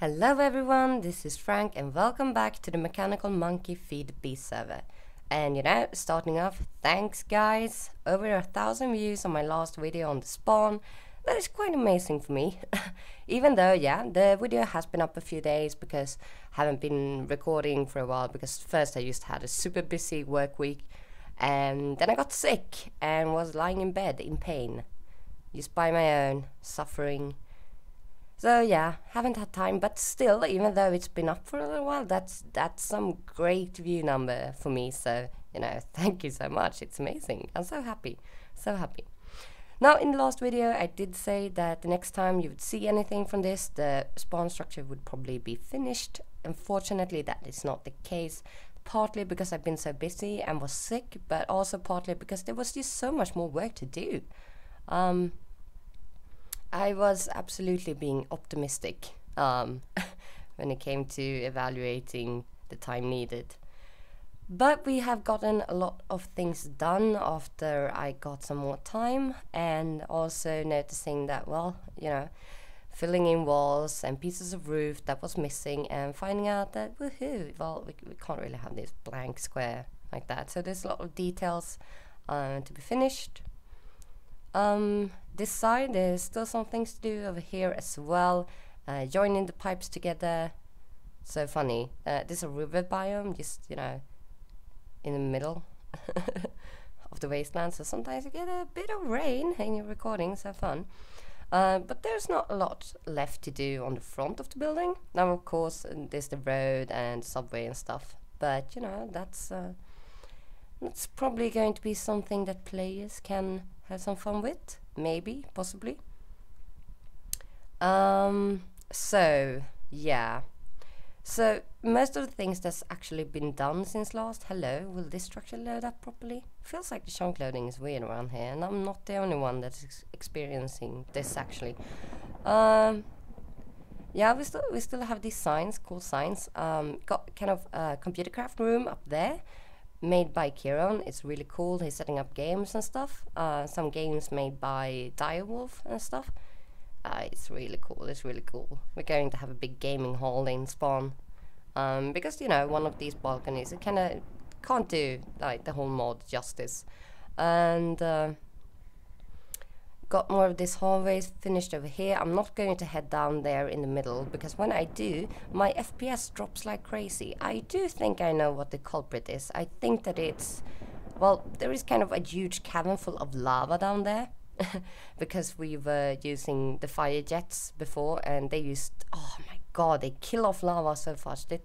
Hello everyone, this is Frank and welcome back to the Mechanical Monkeh FTB server. And starting off, thanks guys, over 1,000 views on my last video on the spawn. That is quite amazing for me. Even though, the video has been up a few days because I haven't been recording for a while because first I just had a super busy work week and then I got sick and was lying in bed in pain. Just by my own, suffering. So yeah, haven't had time, but still, even though it's been up for a little while, that's some great view number for me. So, thank you so much. It's amazing. I'm so happy. So happy. Now, in the last video, I did say that the next time you would see anything from this, the spawn structure would probably be finished. Unfortunately, that is not the case. Partly because I've been so busy and was sick, but also partly because there was just so much more work to do. I was absolutely being optimistic when it came to evaluating the time needed. But we have gotten a lot of things done after I got some more time, and also noticing that, filling in walls and pieces of roof that was missing, and finding out that, woohoo, well, we can't really have this blank square like that. So there's a lot of details to be finished. This side, there's still some things to do over here as well. Joining the pipes together. So funny. This is a river biome, just, in the middle of the wasteland. So sometimes you get a bit of rain in your recordings, have fun. But there's not a lot left to do on the front of the building. Now, of course, there's the road and subway and stuff. But, that's probably going to be something that players can have some fun with. Maybe, possibly. So most of the things that's actually been done since last. Hello, will this structure load up properly? Feels like the chunk loading is weird around here, and I'm not the only one that's experiencing this actually. We still have these signs, cool signs. Got kind of a computer craft room up there, made by Kieran. It's really cool. He's setting up games and stuff. Some games made by Direwolf and stuff. It's really cool. It's really cool. We're going to have a big gaming hall in spawn. Because, one of these balconies, it kind of can't do like the whole mod justice. And got more of this hallways finished over here. I'm not going to head down there in the middle because when I do, my FPS drops like crazy. I do think I know what the culprit is. I think that it's, there is kind of a huge cavern full of lava down there because we were using the fire jets before and they used, oh my god, they kill off lava so fast. They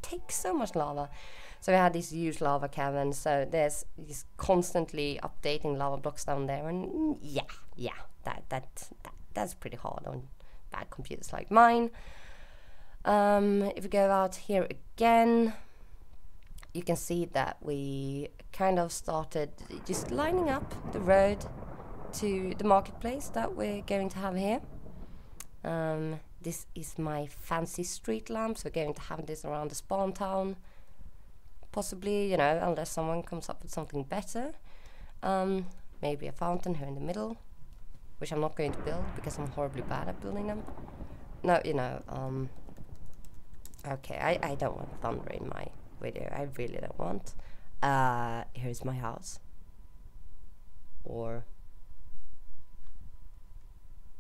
take so much lava. So we had this huge lava cavern, so there's just constantly updating lava blocks down there, and that's pretty hard on bad computers like mine. If we go out here again, you can see that we kind of started just lining up the road to the marketplace that we're going to have here. This is my fancy street lamps. We're going to have this around the spawn town. Possibly, unless someone comes up with something better. Maybe a fountain here in the middle, which I'm not going to build because I'm horribly bad at building them. No, okay, I don't want thunder in my video. I really don't want. Here's my house. Or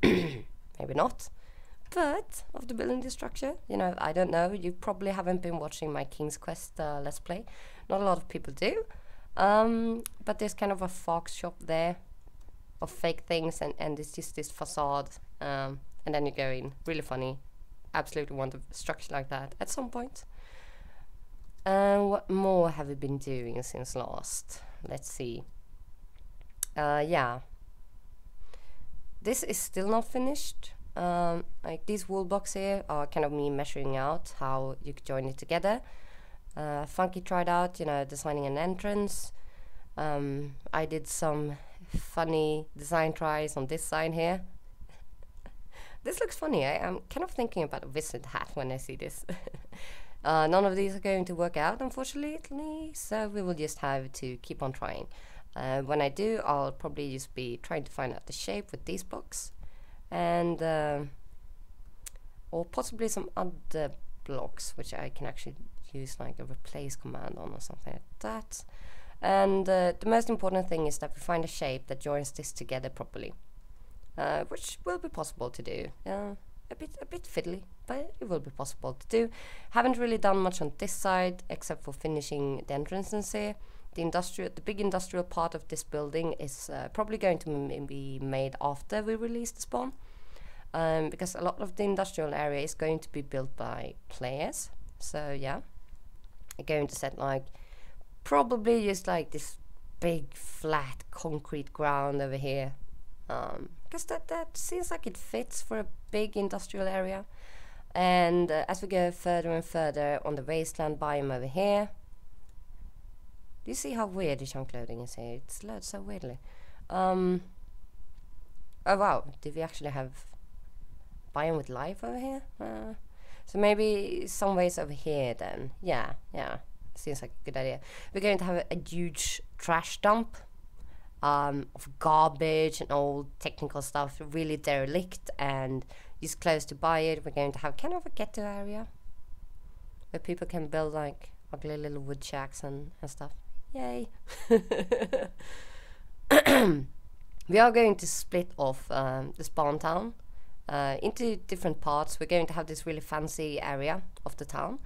maybe not. But after building this structure, I don't know, you probably haven't been watching my King's Quest Let's Play. Not a lot of people do. But there's kind of a fox shop there of fake things, and it's just this facade. And then you go in. Really funny. Absolutely want a structure like that at some point. What more have we been doing since last? Let's see. This is still not finished. Like these wool blocks here are kind of me measuring out how you could join it together. Funky tried out, designing an entrance. I did some funny design tries on this side here. This looks funny. I'm kind of thinking about a wizard hat when I see this. None of these are going to work out, unfortunately, so we will just have to keep on trying. When I do, I'll probably just be trying to find out the shape with these blocks. And or possibly some other blocks which I can actually use like a replace command on or something like that. And the most important thing is that we find a shape that joins this together properly, which will be possible to do. A bit fiddly, but it will be possible to do. Haven't really done much on this side except for finishing the entrances here. The big industrial part of this building is probably going to be made after we release the spawn, because a lot of the industrial area is going to be built by players. So yeah, I'm going to set like probably just like this big flat concrete ground over here, because that seems like it fits for a big industrial area. And as we go further and further on the wasteland biome over here, do you see how weird the chunk loading is here? It's loaded so weirdly. Oh wow, did we actually have biome with life over here? So maybe some ways over here then. Yeah, seems like a good idea. We're going to have a huge trash dump of garbage and old technical stuff, really derelict and just close to buy it. We're going to have kind of a ghetto area where people can build like ugly little wood shacks and stuff. Yay! We are going to split off the spawn town into different parts. We're going to have this really fancy area of the town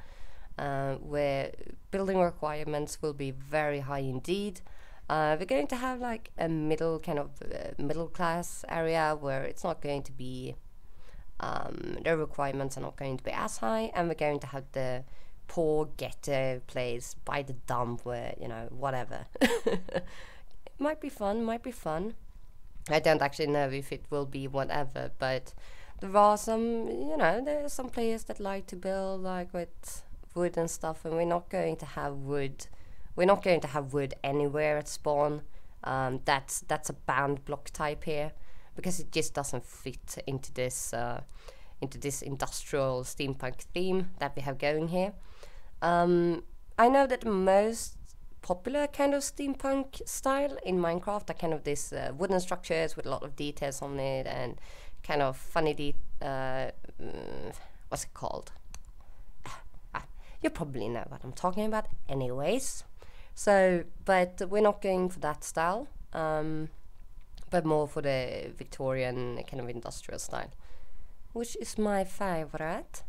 where building requirements will be very high indeed. We're going to have like a middle class area where it's not going to be the requirements are not going to be as high, and we're going to have the poor ghetto place by the dump where, you know, whatever. Might be fun. I don't actually know if it will be whatever, but there are some, you know, there are some players that like to build like with wood and stuff, and we're not going to have wood. We're not going to have wood anywhere at spawn. That's a banned block type here, because it just doesn't fit into this industrial steampunk theme that we have going here. I know that the most popular kind of steampunk style in Minecraft are kind of this wooden structures with a lot of details on it and kind of funny what's it called? You probably know what I'm talking about anyways. So, but we're not going for that style, but more for the Victorian kind of industrial style, which is my favorite.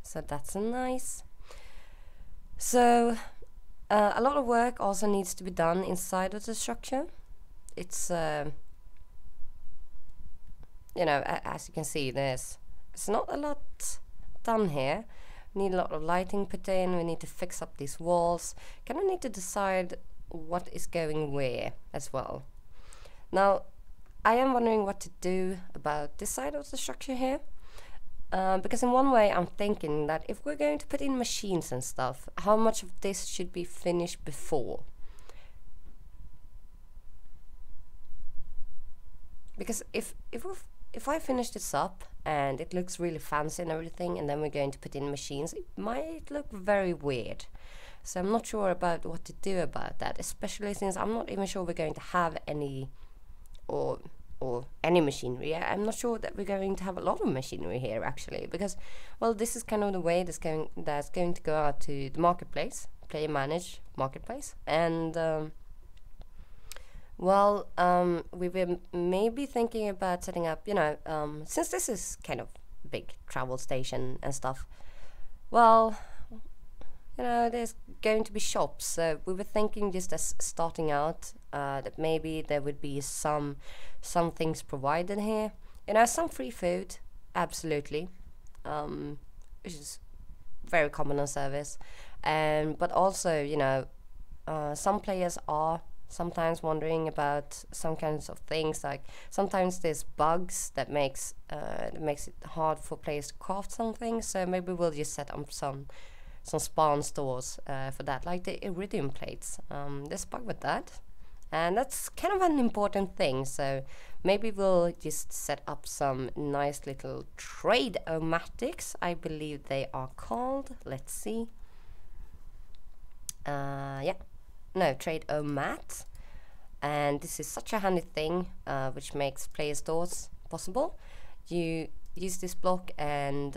So that's nice. So a lot of work also needs to be done inside of the structure. It's you know, as you can see, there's not a lot done here. We need a lot of lighting put in. We need to fix up these walls. Kind of need to decide what is going where as well. Now, I am wondering what to do about this side of the structure here. Because in one way I'm thinking that if we're going to put in machines and stuff, how much of this should be finished before? Because if I finish this up and it looks really fancy and everything, and then we're going to put in machines, it might look very weird. So I'm not sure about what to do about that, especially since I'm not even sure we're going to have any or any machinery. I'm not sure that we're going to have a lot of machinery here actually, because, well, this is kind of the way that's going to go out to the marketplace, player manage marketplace, and well, we were maybe thinking about setting up, you know, since this is kind of big travel station and stuff, well, you know, there's going to be shops, so we were thinking just as starting out that maybe there would be some things provided here, you know, some free food, absolutely, which is very common on service, but also, you know, some players are sometimes wondering about some kinds of things, like sometimes there's bugs that makes it hard for players to craft something, so maybe we'll just set up some spawn stores for that, like the iridium plates. There's a bug with that, and that's kind of an important thing, so maybe we'll just set up some nice little trade-o-matics, I believe they are called. Let's see. Yeah, no, trade-o-mat, and this is such a handy thing which makes player stores possible. You use this block, and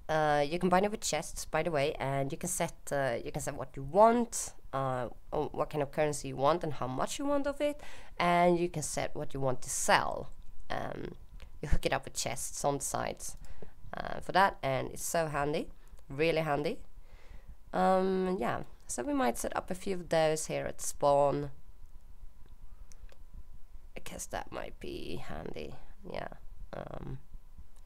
you combine it with chests, by the way, and you can set what you want, or what kind of currency you want and how much you want of it, and you can set what you want to sell. You hook it up with chests on the sides for that, and it's so handy, really handy. Yeah, so we might set up a few of those here at spawn, because that might be handy. Yeah.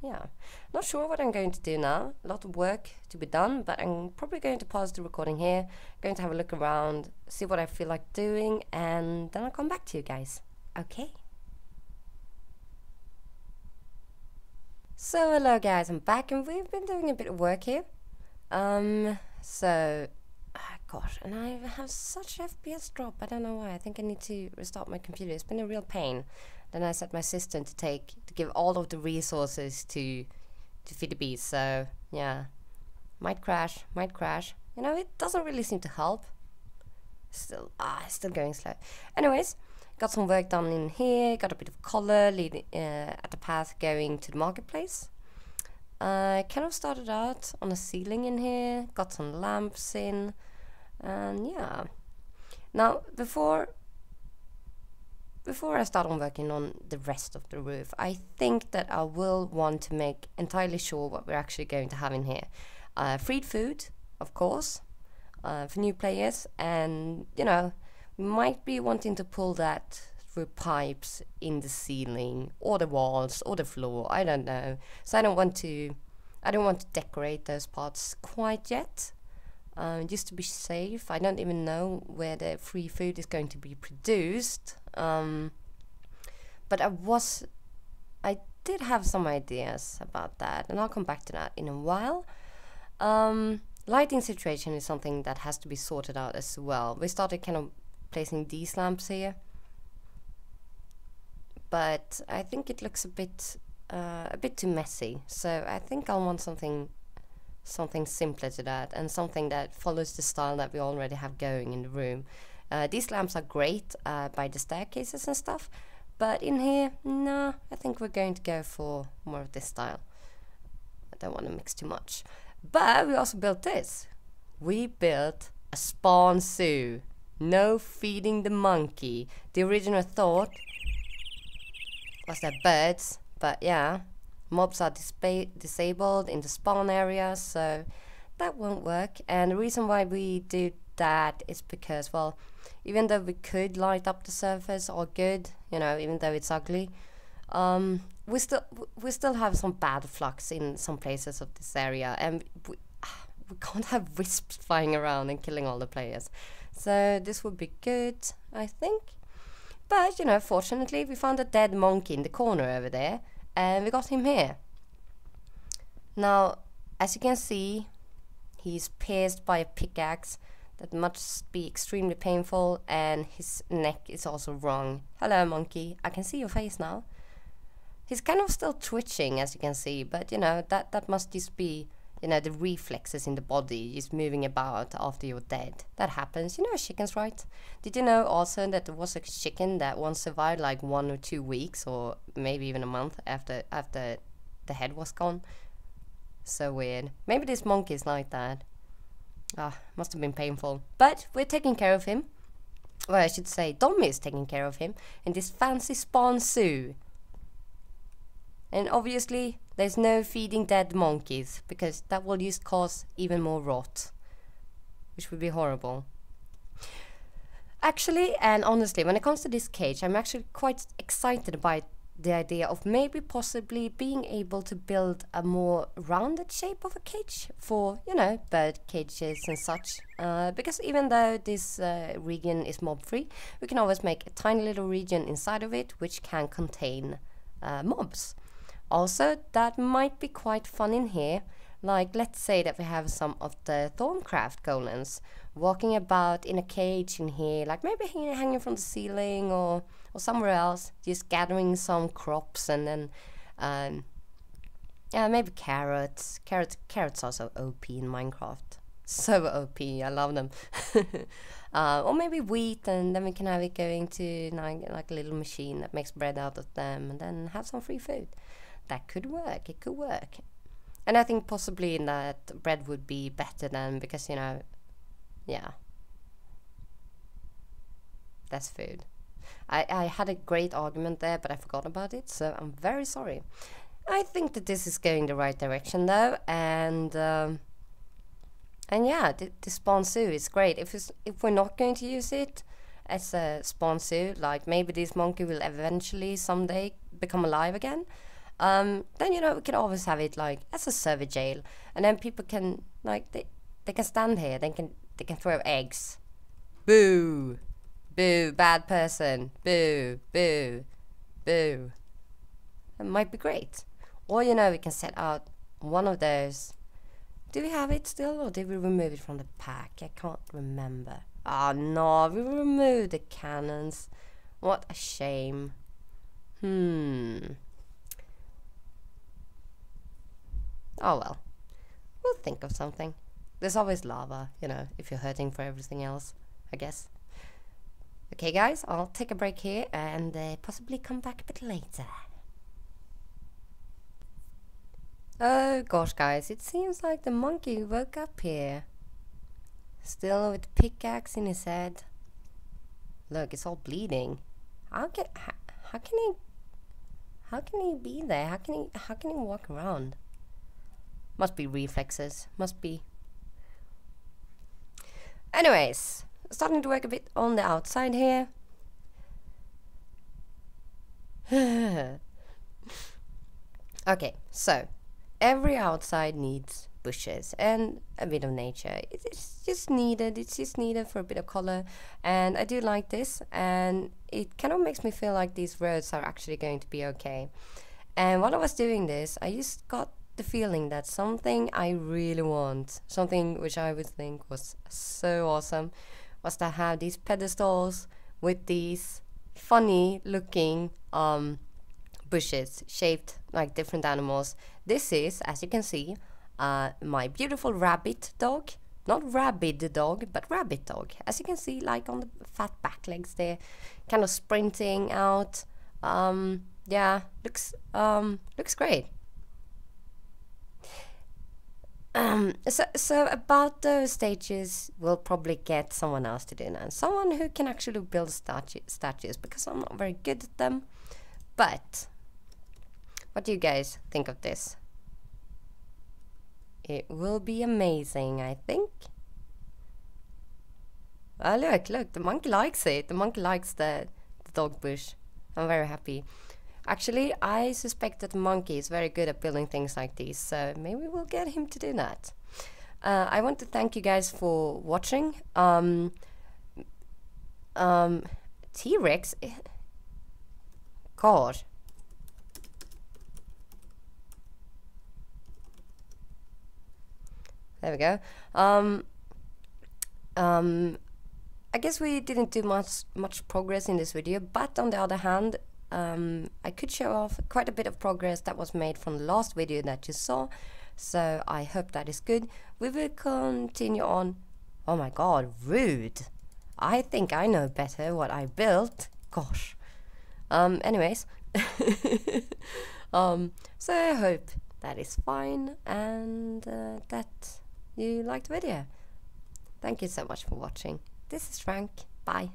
Yeah, not sure what I'm going to do now. A lot of work to be done, but I'm probably going to pause the recording here, going to have a look around, see what I feel like doing, and then I'll come back to you guys. Okay. So hello guys, I'm back, and we've been doing a bit of work here. Gosh, and I have such FPS drop. I don't know why. I think I need to restart my computer. It's been a real pain. Then I set my system to give all of the resources to feed the bees. So yeah, might crash. You know, it doesn't really seem to help. Still going slow. Anyways, got some work done in here. Got a bit of color leading at the path going to the marketplace. Kind of started out on a ceiling in here. Got some lamps in. And yeah, now before I start on working on the rest of the roof, I think that I will want to make entirely sure what we're actually going to have in here. Free food, of course, for new players, and you know, we might be wanting to pull that through pipes in the ceiling or the walls or the floor. I don't know. So I don't want to decorate those parts quite yet. Just to be safe. I don't even know where the free food is going to be produced. But I did have some ideas about that, and I'll come back to that in a while. Lighting situation is something that has to be sorted out as well. We started kind of placing these lamps here, but I think it looks a bit too messy. So I think I'll want something simpler to that, and something that follows the style that we already have going in the room. These lamps are great by the staircases and stuff, but in here, no, I think we're going to go for more of this style. I don't want to mix too much. But we also built this. We built a spawn zoo. No feeding the monkey. The original thought was that birds, but yeah, mobs are disabled in the spawn area, so that won't work. And the reason why we do that is because, well, even though we could light up the surface all good, you know, even though it's ugly, we still have some bad flux in some places of this area, and we can't have wisps flying around and killing all the players. So this would be good, I think. But, you know, fortunately, we found a dead monkey in the corner over there, and we got him here. Now, as you can see, he's pierced by a pickaxe. That must be extremely painful, and his neck is also wrong. Hello, monkey. I can see your face now. He's kind of still twitching, as you can see, but, you know, that must just be, you know, the reflexes in the body just moving about after you're dead. That happens. You know chickens, right? Did you know also that there was a chicken that once survived like 1 or 2 weeks, or maybe even a month after the head was gone? So weird. Maybe this monkey is like that. Must have been painful. But we're taking care of him. Well, I should say Dommy is taking care of him in this fancy spawn zoo. And obviously, there's no feeding dead monkeys, because that will just cause even more rot, which would be horrible. Actually, and honestly, when it comes to this cage, I'm actually quite excited about the idea of maybe possibly being able to build a more rounded shape of a cage for, you know, bird cages and such. Because even though this region is mob free, we can always make a tiny little region inside of it which can contain mobs. Also, that might be quite fun in here. Like, let's say that we have some of the Thorncraft golems walking about in a cage in here, like maybe hanging from the ceiling or somewhere else, just gathering some crops, and then yeah, maybe carrots. Carrots also OP in Minecraft. So OP, I love them. Or maybe wheat, and then we can have it going to like a little machine that makes bread out of them, and then have some free food. that could work. It could work. And I think possibly in that bread would be better than, because, you know, yeah, that's food. I had a great argument there, but I forgot about it, so I'm very sorry. I think that this is going the right direction though, and yeah, the sponsor is great. If we're not going to use it as a sponsor, like maybe this monkey will eventually someday become alive again, then, you know, we can always have it like as a server jail, and then people can, like, they can stand here, they can throw eggs. Boo, boo, bad person, boo, boo, boo. It might be great. Or, you know, we can set out one of those. Do we have it still, or did we remove it from the pack? I can't remember. Oh no, we removed the cannons. What a shame. Oh well. We'll think of something. There's always lava, you know, if you're hurting for everything else, I guess. Okay guys, I'll take a break here and possibly come back a bit later. Oh gosh guys, it seems like the monkey woke up here. Still with pickaxe in his head. Look, it's all bleeding. How can he be there? How can he walk around? Must be reflexes. Must be. Anyways, starting to work a bit on the outside here. Okay, so every outside needs bushes and a bit of nature. It's just needed. It's just needed for a bit of color, and I do like this. And it kind of makes me feel like these roads are actually going to be okay. And while I was doing this, I just got the feeling that something I really want, something which I would think was so awesome, was to have these pedestals with these funny looking bushes shaped like different animals. This is, as you can see, my beautiful rabbit dog. Not rabid dog, but rabbit dog. As you can see, like on the fat back legs there, kind of sprinting out. Yeah, looks great. So about those stages, we'll probably get someone else to do now. Someone who can actually build statues, because I'm not very good at them. But what do you guys think of this? It will be amazing, I think. Oh, look, the monkey likes it. The monkey likes the dog bush. I'm very happy. Actually, I suspect that the monkey is very good at building things like these, so maybe we'll get him to do that. I want to thank you guys for watching. T-Rex? God. There we go. I guess we didn't do much progress in this video, but on the other hand, I could show off quite a bit of progress that was made from the last video that you saw, so I hope that is good. We will continue on. Oh my god, rude. I think I know better what I built. Gosh. Anyways. So I hope that is fine and that you liked the video. Thank you so much for watching. This is Frank. Bye.